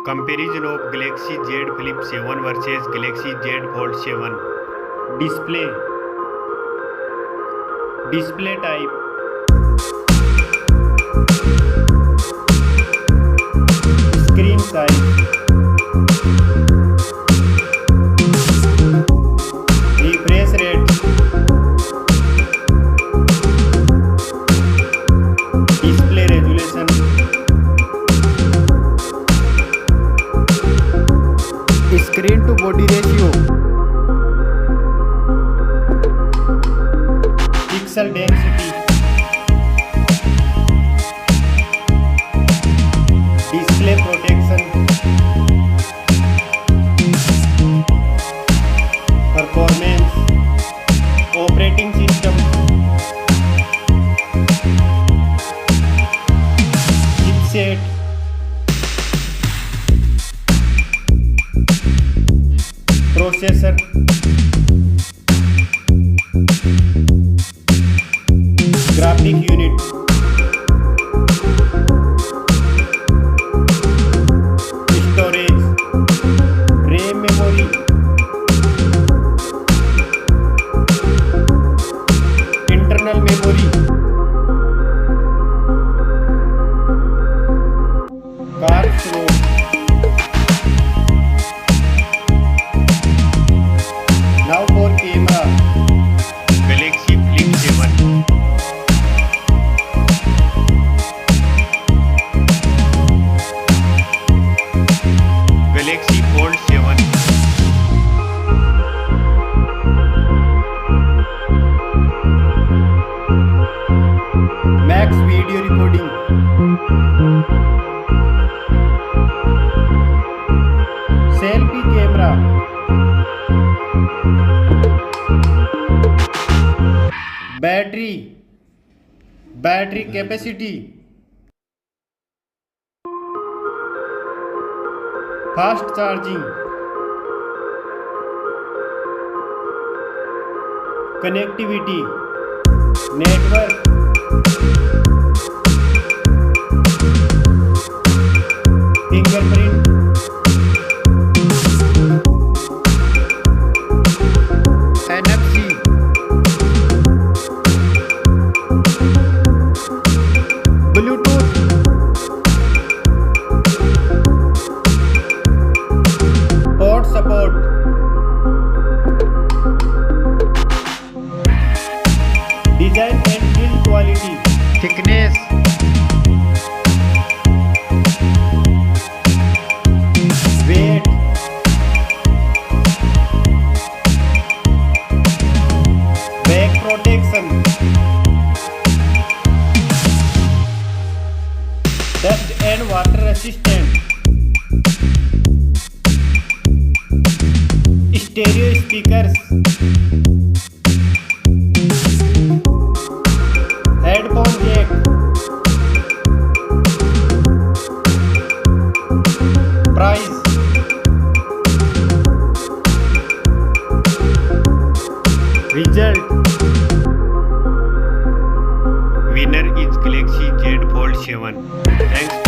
Comparison of Galaxy Z Flip 7 versus Galaxy Z Fold 7. Display type. Screen size. Refresh rate. Display resolution. Screen to body ratio. Pixel density. Display protection. Performance. Operating system. Chipset. Processor. Graphic unit. Storage. RAM memory. Internal memory. Card slot. Now for camera. Galaxy Flip 7. Galaxy Fold 7. Max video recording. Selfie camera. Battery capacity. Fast charging. Connectivity. Network. Fingerprint. NFC. Bluetooth. Port support. Design and build quality. Thickness. Weight. Back protection. Dust and water resistant. Stereo speakers. Headphone jack. Price. Result. Winner is Galaxy Z Fold 7. Thanks.